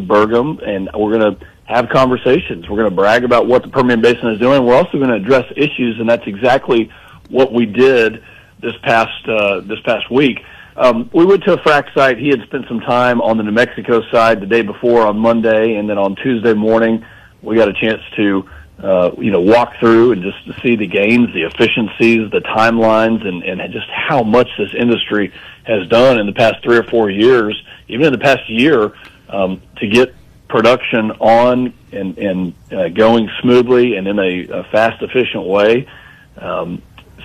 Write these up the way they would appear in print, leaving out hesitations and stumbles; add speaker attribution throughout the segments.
Speaker 1: Burgum, and we're going to have conversations. We're going to brag about what the Permian Basin is doing. We're also going to address issues, and that's exactly what we did this past week. We went to a frac site. He had spent some time on the New Mexico side the day before on Monday, and then on Tuesday morning, we got a chance to walk through and just to see the gains, the efficiencies, the timelines, and just how much this industry has done in the past 3 or 4 years, even in the past year, to get production on and going smoothly and in a fast, efficient way.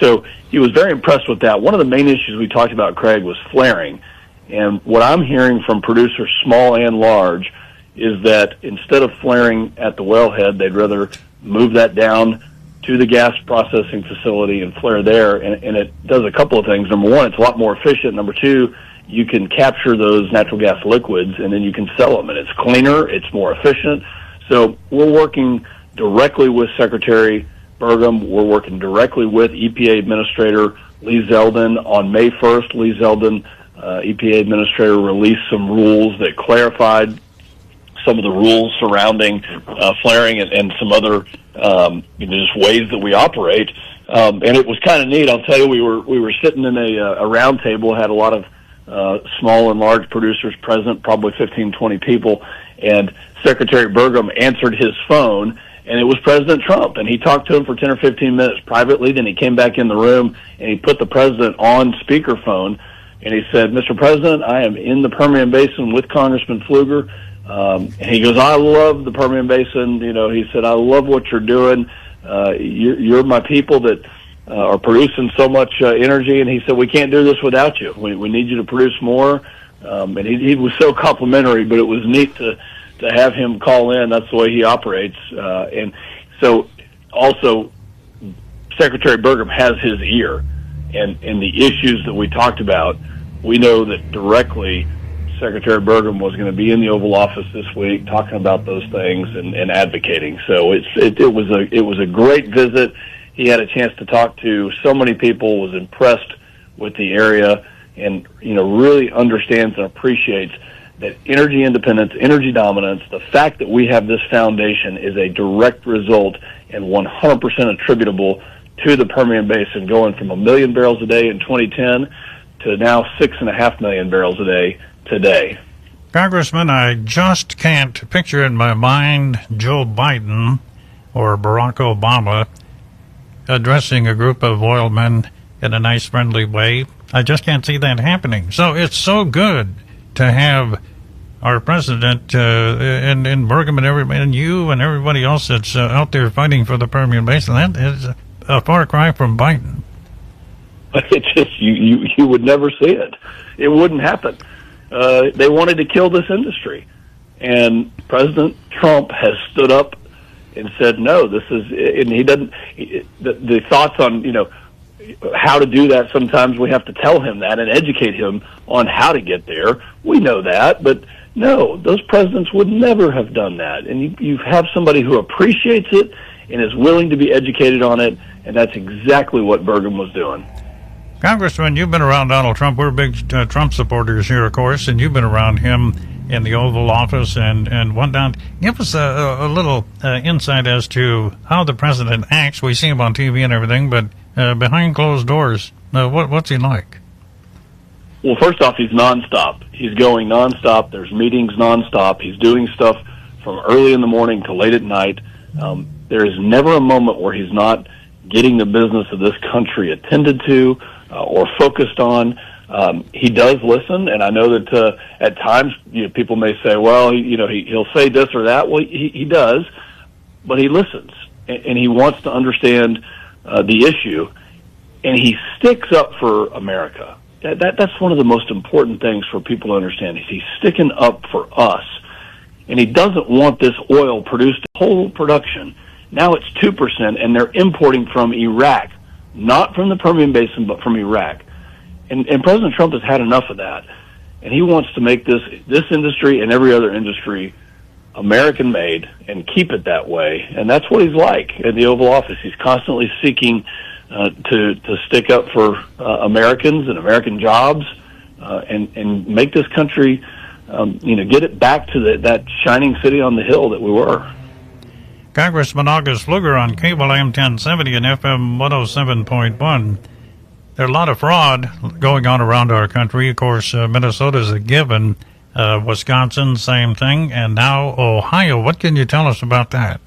Speaker 1: So he was very impressed with that. One of the main issues we talked about, Craig, was flaring. And what I'm hearing from producers, small and large, is that instead of flaring at the wellhead, they'd rather move that down to the gas processing facility and flare there. And it does a couple of things. Number one, it's a lot more efficient. Number two, you can capture those natural gas liquids and then you can sell them. And it's cleaner, it's more efficient. So we're working directly with Secretary Burgum. We're working directly with EPA Administrator Lee Zeldin. On May 1st, Lee Zeldin, EPA Administrator, released some rules that clarified some of the rules surrounding flaring and some other just ways that we operate. And it was kind of neat. I'll tell you, we were sitting in a round table, had a lot of small and large producers present, probably 15, 20 people, and Secretary Burgum answered his phone, and it was President Trump, and he talked to him for 10 or 15 minutes privately. Then he came back in the room, and he put the president on speakerphone, and he said, "Mr. President, I am in the Permian Basin with Congressman Pfluger." And he goes, "I love the Permian Basin." He said, "I love what you're doing. You're my people that are producing so much energy." And he said, "We can't do this without you. We need you to produce more." And he was so complimentary, but it was neat to have him call in. That's the way he operates. And so also Secretary Burgum has his ear, and the issues that we talked about, we know that directly Secretary Burgum was going to be in the Oval Office this week talking about those things and advocating. So it was a great visit. He had a chance to talk to so many people, was impressed with the area, and really understands and appreciates that energy independence, energy dominance, the fact that we have this foundation is a direct result and 100% attributable to the Permian Basin, going from 1 million barrels a day in 2010 to now 6.5 million barrels a day today.
Speaker 2: Congressman, I just can't picture in my mind Joe Biden or Barack Obama addressing a group of oil men in a nice, friendly way. I just can't see that happening. So it's so good to have our president and Burgum and you and everybody else that's out there fighting for the Permian Basin. That is a far cry from Biden.
Speaker 1: It's just you would never see it. It wouldn't happen. They wanted to kill this industry, and President Trump has stood up and said, "No, this is." And he doesn't. The thoughts on how to do that. Sometimes we have to tell him that and educate him on how to get there. We know that, but no, those presidents would never have done that. And you have somebody who appreciates it and is willing to be educated on it, and that's exactly what Burgum was doing.
Speaker 2: Congressman, you've been around Donald Trump. We're big Trump supporters here, of course, and you've been around him in the Oval Office and whatnot. Give us a little insight as to how the president acts. We see him on TV and everything, but behind closed doors, what's he like?
Speaker 1: Well, first off, he's nonstop. He's going nonstop. There's meetings nonstop. He's doing stuff from early in the morning to late at night. There is never a moment where he's not getting the business of this country attended to or focused on. He does listen, and I know that at times people may say, well, he'll say this or that. Well, he does, but he listens, and he wants to understand the issue, and he sticks up for America. That's one of the most important things for people to understand. He's sticking up for us, and he doesn't want this oil produced, whole production. Now it's 2%, and they're importing from Iraq, not from the Permian Basin, but from Iraq. And President Trump has had enough of that, and he wants to make this industry and every other industry American-made and keep it that way. And that's what he's like in the Oval Office. He's constantly seeking to stick up for Americans and American jobs and make this country get it back to that shining city on the hill that we were.
Speaker 2: Congressman August Pfluger on KWEL 1070 and FM 107.1. There's a lot of fraud going on around our country. Of course, Minnesota's a given. Wisconsin, same thing. And now Ohio. What can you tell us about that?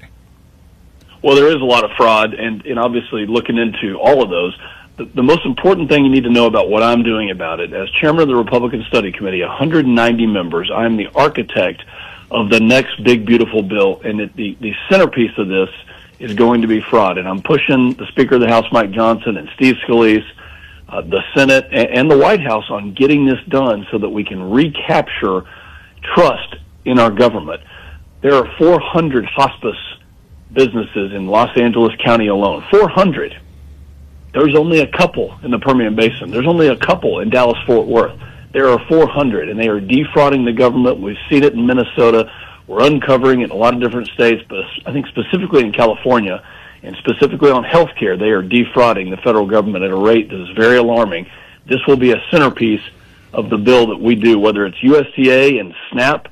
Speaker 1: Well, there is a lot of fraud, and obviously looking into all of those. The most important thing you need to know about what I'm doing about it, as chairman of the Republican Study Committee, 190 members, I'm the architect of the next big, beautiful bill, and the centerpiece of this is going to be fraud. And I'm pushing the Speaker of the House, Mike Johnson, and Steve Scalise, the Senate, and the White House on getting this done so that we can recapture trust in our government. There are 400 hospice businesses in Los Angeles County alone. 400. There's only a couple in the Permian Basin. There's only a couple in Dallas-Fort Worth. There are 400, and they are defrauding the government. We've seen it in Minnesota. We're uncovering it in a lot of different states, but I think specifically in California, and specifically on health care, they are defrauding the federal government at a rate that is very alarming. This will be a centerpiece of the bill that we do, whether it's USDA and SNAP,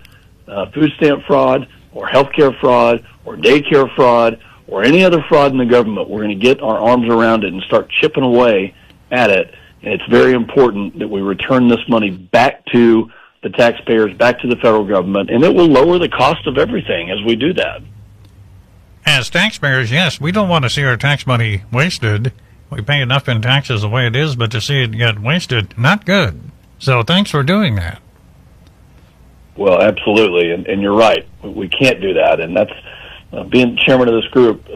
Speaker 1: food stamp fraud, or health care fraud, or daycare fraud, or any other fraud in the government. We're going to get our arms around it and start chipping away at it. And it's very important that we return this money back to the taxpayers, back to the federal government, and it will lower the cost of everything as we do that.
Speaker 2: As taxpayers, yes, we don't want to see our tax money wasted. We pay enough in taxes the way it is, but to see it get wasted, not good. So thanks for doing that.
Speaker 1: Well, absolutely, and you're right. We can't do that, and that's being chairman of this group.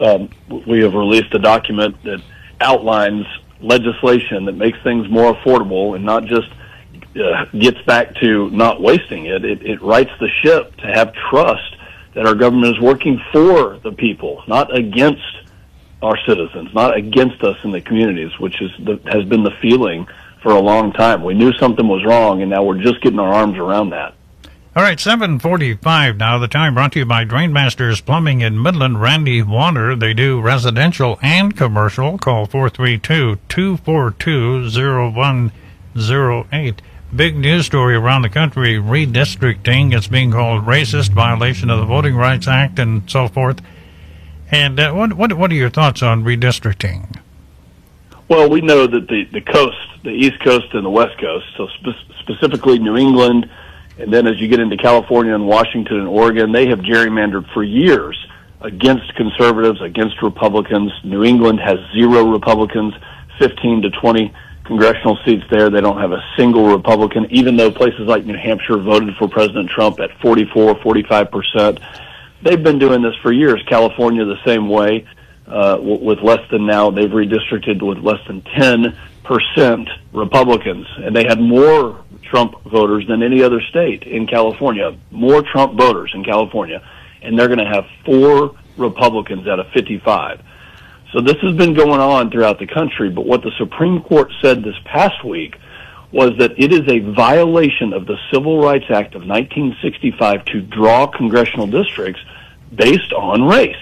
Speaker 1: We have released a document that outlines legislation that makes things more affordable and not just gets back to not wasting it. It rights the ship to have trust that our government is working for the people, not against our citizens, not against us in the communities, which has been the feeling for a long time. We knew something was wrong, and now we're just getting our arms around that.
Speaker 2: All right, 7:45 now. The time brought to you by Drainmasters Plumbing in Midland, Randy Water. They do residential and commercial. Call 432-242-0108. Big news story around the country, redistricting. It's being called racist, violation of the Voting Rights Act, and so forth. And what are your thoughts on redistricting?
Speaker 1: Well, we know that the coast, the East Coast and the West Coast, so specifically New England, and then as you get into California and Washington and Oregon, they have gerrymandered for years against conservatives, against Republicans. New England has 0 Republicans, 15 to 20 congressional seats there. They don't have a single Republican, even though places like New Hampshire voted for President Trump at 44, 45%. They've been doing this for years. California the same way, with less than now. They've redistricted with less than 10% Republicans, and they had more Trump voters than any other state in California, more Trump voters in California, and they're going to have 4 Republicans out of 55. So this has been going on throughout the country, but what the Supreme Court said this past week was that it is a violation of the Civil Rights Act of 1965 to draw congressional districts based on race,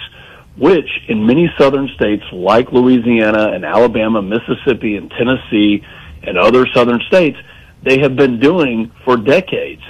Speaker 1: which in many southern states like Louisiana and Alabama, Mississippi and Tennessee and other southern states, they have been doing for decades.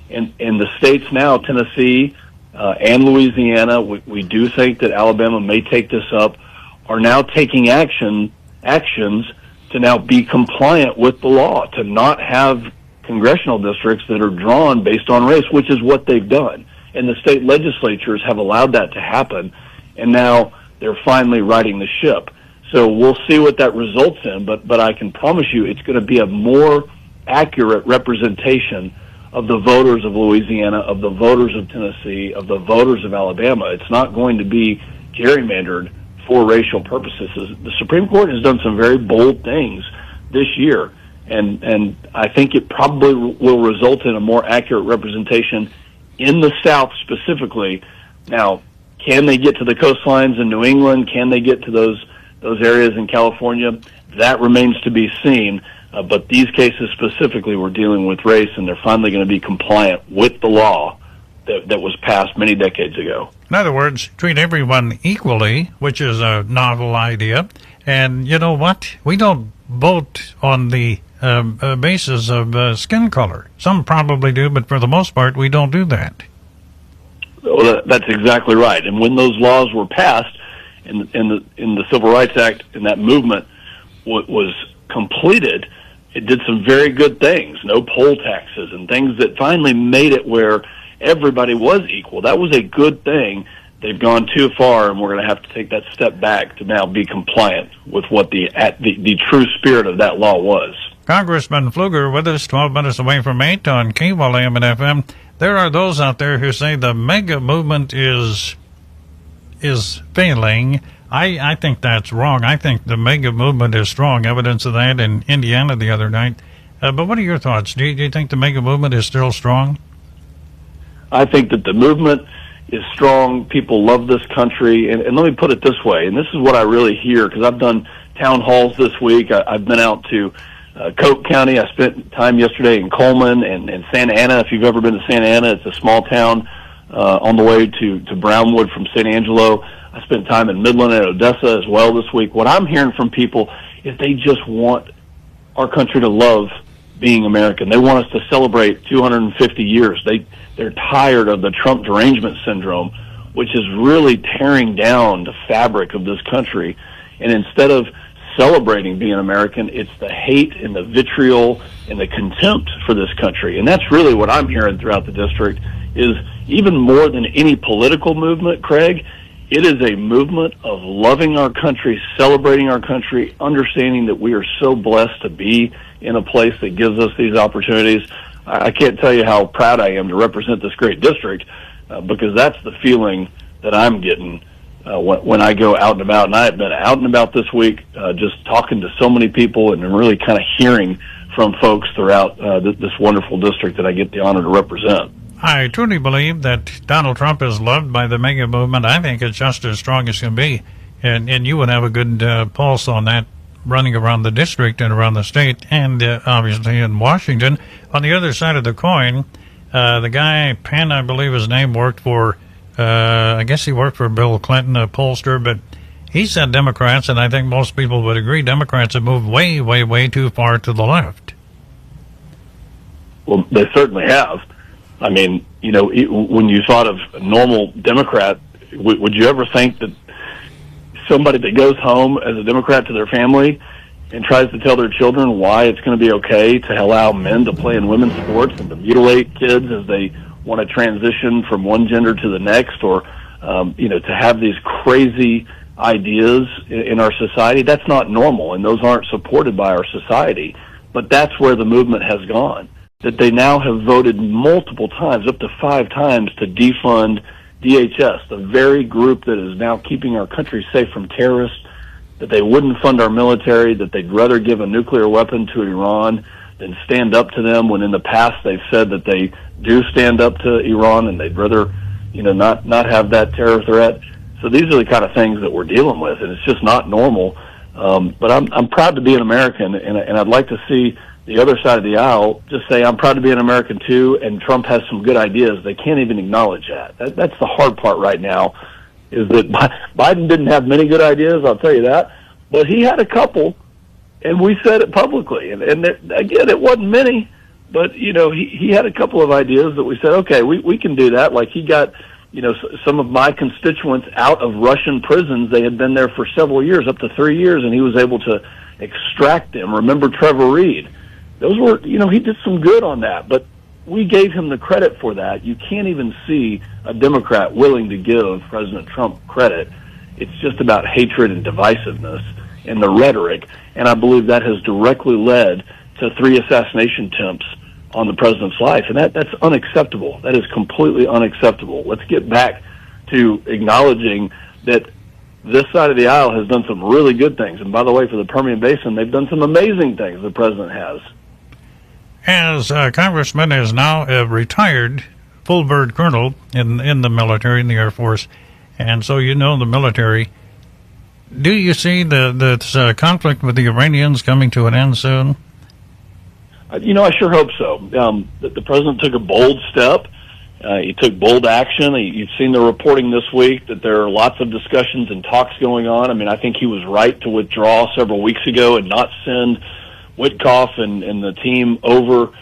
Speaker 1: And the states now, Tennessee and Louisiana, we do think that Alabama may take this up, are now taking actions to now be compliant with the law, to not have congressional districts that are drawn based on race, which is what they've done. And the state legislatures have allowed that to happen, and now they're finally righting the ship. So we'll see what that results in, but I can promise you it's going to be a more accurate representation of the voters of Louisiana, of the voters of Tennessee, of the voters of Alabama. It's not going to be gerrymandered for racial purposes. The Supreme Court has done some very bold things this year, and I think it probably will result in a more accurate representation in the South specifically. Now, can they get to the coastlines in New England? Can they get to those areas in California? That remains to be seen. But these cases specifically were dealing with race, and they're finally going to be compliant with the law that was passed many decades ago.
Speaker 2: In other words, treat everyone equally, which is a novel idea. And you know what? We don't vote on the basis of skin color. Some probably do, but for the most part, we don't do that.
Speaker 1: Well, that's exactly right. And when those laws were passed in the Civil Rights Act, and that movement was completed, it did some very good things. No poll taxes and things that finally made it where everybody was equal. That was a good thing. They've gone too far, and we're going to have to take that step back to now be compliant with what the true spirit of that law was.
Speaker 2: Congressman Pfluger with us, 12 minutes away from 8 on KWEL AM and FM. There are those out there who say the mega movement is failing. I think that's wrong. I think the mega movement is strong. Evidence of that in Indiana the other night. But what are your thoughts? Do you think the mega movement is still strong?
Speaker 1: I think that the movement is strong. People love this country. And let me put it this way, and this is what I really hear, because I've done town halls this week. I've been out to Coke County. I spent time yesterday in Coleman and Santa Ana. If you've ever been to Santa Ana, it's a small town on the way to Brownwood from San Angelo. I spent time in Midland and Odessa as well this week. What I'm hearing from people is they just want our country to love being American. They want us to celebrate 250 years. They're tired of the Trump derangement syndrome, which is really tearing down the fabric of this country. And instead of celebrating being American, it's the hate and the vitriol and the contempt for this country. And that's really what I'm hearing throughout the district, is even more than any political movement, Craig, it is a movement of loving our country, celebrating our country, understanding that we are so blessed to be in a place that gives us these opportunities. I can't tell you how proud I am to represent this great district, because that's the feeling that I'm getting when I go out and about. And I have been out and about this week, just talking to so many people and really kind of hearing from folks throughout this wonderful district that I get the honor to represent.
Speaker 2: I truly believe that Donald Trump is loved by the mega movement. I think it's just as strong as can be. And you would have a good pulse on that running around the district and around the state and obviously in Washington. On the other side of the coin, the guy, Penn, I believe his name, worked for, I guess he worked for Bill Clinton, a pollster, but he said Democrats, and I think most people would agree, Democrats have moved way, way, way too far to the left.
Speaker 1: Well, they certainly have. I mean, you know, when you thought of a normal Democrat, would you ever think that somebody that goes home as a Democrat to their family and tries to tell their children why it's going to be okay to allow men to play in women's sports and to mutilate kids as they want to transition from one gender to the next, or, you know, to have these crazy ideas in our society? That's not normal, and those aren't supported by our society. But that's where the movement has gone, that they now have voted multiple times, up to 5 times, to defund DHS, the very group that is now keeping our country safe from terrorists, that they wouldn't fund our military, that they'd rather give a nuclear weapon to Iran than stand up to them, when in the past they've said that they do stand up to Iran and they'd rather, you know, not have that terror threat. So these are the kind of things that we're dealing with, and it's just not normal. But I'm proud to be an American, and I'd like to see the other side of the aisle just say, I'm proud to be an American too, and Trump has some good ideas. They can't even acknowledge that. That's the hard part right now, is that Biden didn't have many good ideas, I'll tell you that, but he had a couple, and we said it publicly. And again, it wasn't many, but, you know, he had a couple of ideas that we said, okay, we can do that. Like, he got, you know, some of my constituents out of Russian prisons. They had been there for several years, up to 3 years, and he was able to extract them. Remember Trevor Reed? Those were, you know, he did some good on that, but we gave him the credit for that. You can't even see a Democrat willing to give President Trump credit. It's just about hatred and divisiveness and the rhetoric, and I believe that has directly led to 3 assassination attempts on the president's life, and that's unacceptable. That is completely unacceptable. Let's get back to acknowledging that this side of the aisle has done some really good things, and by the way, for the Permian Basin, they've done some amazing things, the president has.
Speaker 2: As Congressman is now a retired full-bird colonel in the military, in the Air Force, and so you know the military. Do you see the conflict with the Iranians coming to an end soon?
Speaker 1: You know, I sure hope so. The president took a bold step. He took bold action. You've seen the reporting this week that there are lots of discussions and talks going on. I mean, I think he was right to withdraw several weeks ago and not send Witkoff and the team over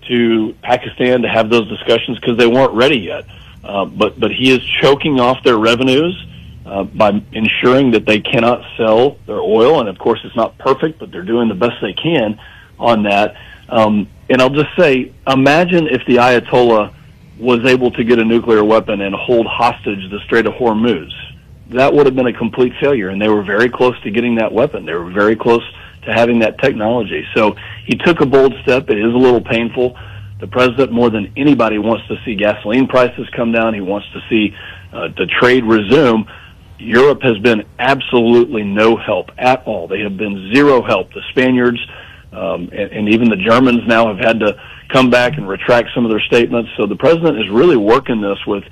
Speaker 1: to Pakistan to have those discussions because they weren't ready yet. But he is choking off their revenues by ensuring that they cannot sell their oil. And, of course, it's not perfect, but they're doing the best they can on that. And I'll just say, imagine if the Ayatollah was able to get a nuclear weapon and hold hostage the Strait of Hormuz. That would have been a complete failure, and they were very close to getting that weapon. They were very close to having that technology. So he took a bold step. It is a little painful. The president, more than anybody, wants to see gasoline prices come down. He wants to see the trade resume. Europe has been absolutely no help at all. They have been zero help. The Spaniards and even the Germans now have had to come back and retract some of their statements. So the president is really working this with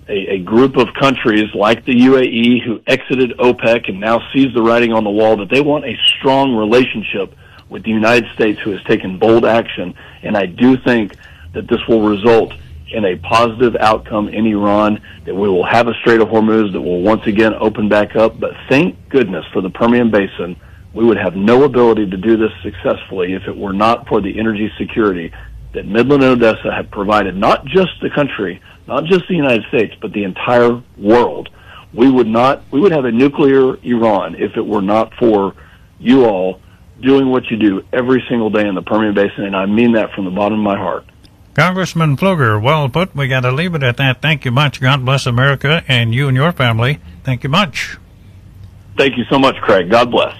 Speaker 1: a group of countries like the UAE who exited OPEC and now sees the writing on the wall that they want a strong relationship with the United States, who has taken bold action. And I do think that this will result in a positive outcome in Iran, that we will have a Strait of Hormuz that will once again open back up. But thank goodness for the Permian Basin. We would have no ability to do this successfully if it were not for the energy security that Midland and Odessa have provided, not just the country, not just the United States, but the entire world. We would have a nuclear Iran if it were not for you all doing what you do every single day in the Permian Basin, and I mean that from the bottom of my heart.
Speaker 2: Congressman Pfluger, well put. We got to leave it at that. Thank you much. God bless America and you and your family. Thank you much.
Speaker 1: Thank you so much, Craig. God bless.